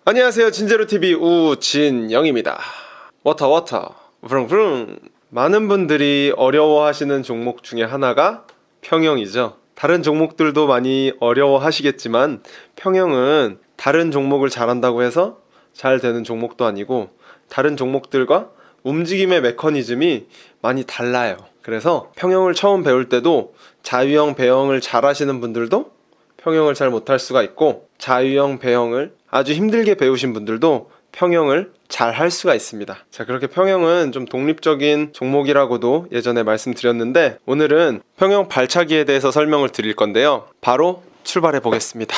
안녕하세요. 진제로TV 우진영입니다. 워터 브릉브릉. 많은 분들이 어려워하시는 종목 중에 하나가 평형이죠. 다른 종목들도 많이 어려워하시겠지만 평형은 다른 종목을 잘한다고 해서 잘 되는 종목도 아니고 다른 종목들과 움직임의 메커니즘이 많이 달라요. 그래서 평형을 처음 배울 때도 자유형, 배형을 잘 하시는 분들도 평형을 잘 못할 수가 있고, 자유형, 배형을 아주 힘들게 배우신 분들도 평형을 잘 할 수가 있습니다. 자, 그렇게 평형은 좀 독립적인 종목이라고도 예전에 말씀드렸는데, 오늘은 평형 발차기에 대해서 설명을 드릴 건데요. 바로 출발해 보겠습니다.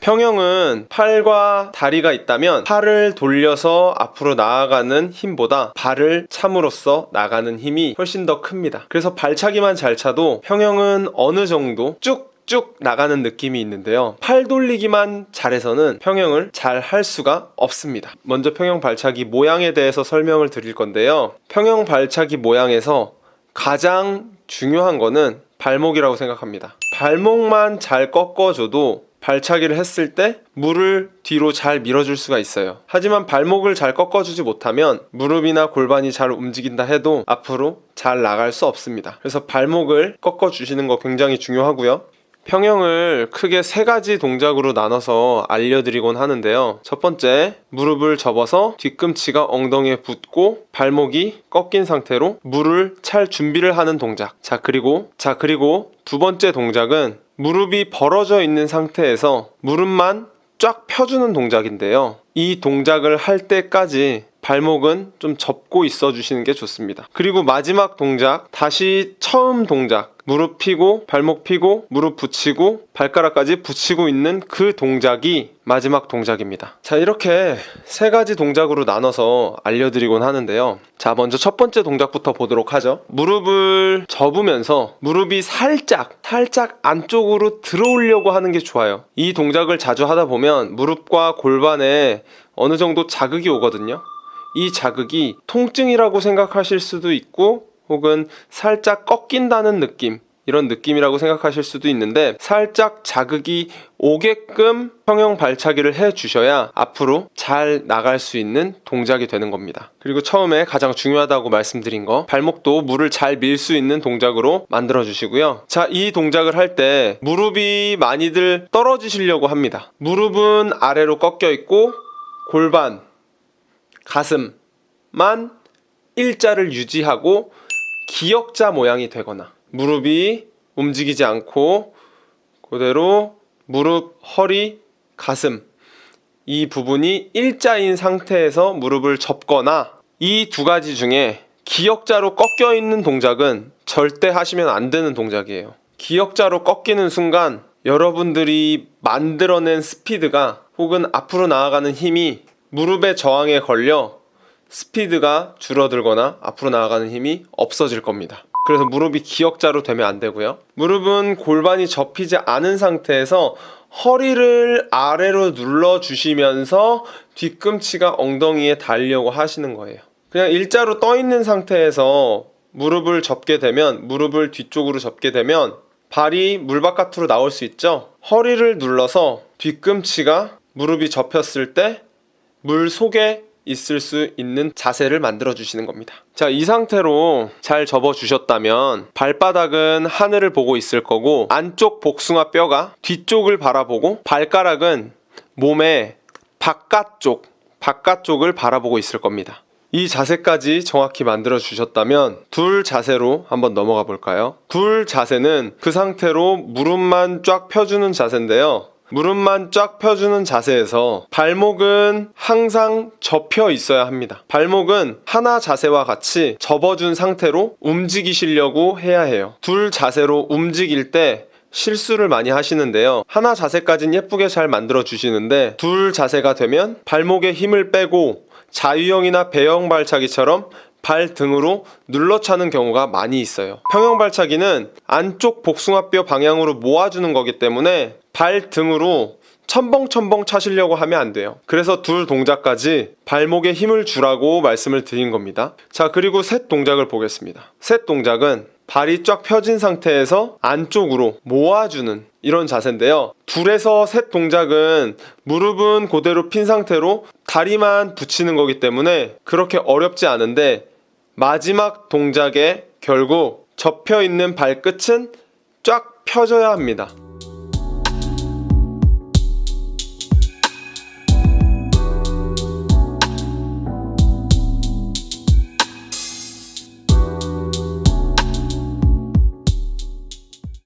평형은 팔과 다리가 있다면 팔을 돌려서 앞으로 나아가는 힘보다 발을 참으로써 나가는 힘이 훨씬 더 큽니다. 그래서 발차기만 잘 차도 평형은 어느 정도 쭉 나가는 느낌이 있는데요, 팔 돌리기만 잘해서는 평형을 잘 할 수가 없습니다. 먼저 평형 발차기 모양에 대해서 설명을 드릴 건데요, 평형 발차기 모양에서 가장 중요한 거는 발목이라고 생각합니다. 발목만 잘 꺾어줘도 발차기를 했을 때 무릎을 뒤로 잘 밀어줄 수가 있어요. 하지만 발목을 잘 꺾어주지 못하면 무릎이나 골반이 잘 움직인다 해도 앞으로 잘 나갈 수 없습니다. 그래서 발목을 꺾어주시는 거 굉장히 중요하고요. 평형을 크게 세 가지 동작으로 나눠서 알려드리곤 하는데요. 첫 번째, 무릎을 접어서 뒤꿈치가 엉덩이에 붙고 발목이 꺾인 상태로 무릎을 찰 준비를 하는 동작. 자, 그리고 두 번째 동작은 무릎이 벌어져 있는 상태에서 무릎만 쫙 펴주는 동작인데요, 이 동작을 할 때까지 발목은 좀 접고 있어 주시는 게 좋습니다. 그리고 마지막 동작, 다시 처음 동작, 무릎 펴고 발목 펴고 무릎 붙이고 발가락까지 붙이고 있는 그 동작이 마지막 동작입니다. 자, 이렇게 세 가지 동작으로 나눠서 알려드리곤 하는데요. 자, 먼저 첫 번째 동작부터 보도록 하죠. 무릎을 접으면서 무릎이 살짝 안쪽으로 들어오려고 하는 게 좋아요. 이 동작을 자주 하다 보면 무릎과 골반에 어느 정도 자극이 오거든요. 이 자극이 통증이라고 생각하실 수도 있고, 혹은 살짝 꺾인다는 느낌, 이런 느낌이라고 생각하실 수도 있는데, 살짝 자극이 오게끔 평형 발차기를 해 주셔야 앞으로 잘 나갈 수 있는 동작이 되는 겁니다. 그리고 처음에 가장 중요하다고 말씀드린 거, 발목도 물을 잘 밀 수 있는 동작으로 만들어 주시고요. 자, 이 동작을 할 때 무릎이 많이들 떨어지시려고 합니다. 무릎은 아래로 꺾여 있고 골반, 가슴만 일자를 유지하고 기역자 모양이 되거나, 무릎이 움직이지 않고 그대로 무릎, 허리, 가슴, 이 부분이 일자인 상태에서 무릎을 접거나, 이 두 가지 중에 기역자로 꺾여 있는 동작은 절대 하시면 안 되는 동작이에요. 기역자로 꺾이는 순간 여러분들이 만들어낸 스피드가, 혹은 앞으로 나아가는 힘이 무릎의 저항에 걸려 스피드가 줄어들거나 앞으로 나아가는 힘이 없어질 겁니다. 그래서 무릎이 기역자로 되면 안 되고요. 무릎은 골반이 접히지 않은 상태에서 허리를 아래로 눌러주시면서 뒤꿈치가 엉덩이에 닿으려고 하시는 거예요. 그냥 일자로 떠 있는 상태에서 무릎을 접게 되면, 무릎을 뒤쪽으로 접게 되면 발이 물 바깥으로 나올 수 있죠. 허리를 눌러서 뒤꿈치가 무릎이 접혔을 때 물 속에 있을 수 있는 자세를 만들어 주시는 겁니다. 자, 이 상태로 잘 접어 주셨다면 발바닥은 하늘을 보고 있을 거고, 안쪽 복숭아 뼈가 뒤쪽을 바라보고, 발가락은 몸의 바깥쪽을 바라보고 있을 겁니다. 이 자세까지 정확히 만들어 주셨다면 둘 자세로 한번 넘어가 볼까요? 둘 자세는 그 상태로 무릎만 쫙 펴주는 자세인데요, 무릎만 쫙 펴주는 자세에서 발목은 항상 접혀 있어야 합니다. 발목은 하나 자세와 같이 접어준 상태로 움직이시려고 해야 해요. 둘 자세로 움직일 때 실수를 많이 하시는데요, 하나 자세까지는 예쁘게 잘 만들어 주시는데 둘 자세가 되면 발목에 힘을 빼고 자유형이나 배형 발차기처럼 발등으로 눌러차는 경우가 많이 있어요. 평형 발차기는 안쪽 복숭아뼈 방향으로 모아주는 거기 때문에 발등으로 첨벙첨벙 차시려고 하면 안 돼요. 그래서 둘 동작까지 발목에 힘을 주라고 말씀을 드린 겁니다. 자, 그리고 셋 동작을 보겠습니다. 셋 동작은 발이 쫙 펴진 상태에서 안쪽으로 모아주는 이런 자세인데요. 둘에서 셋 동작은 무릎은 그대로 핀 상태로 다리만 붙이는 거기 때문에 그렇게 어렵지 않은데, 마지막 동작에 결국 접혀 있는 발끝은 쫙 펴져야 합니다.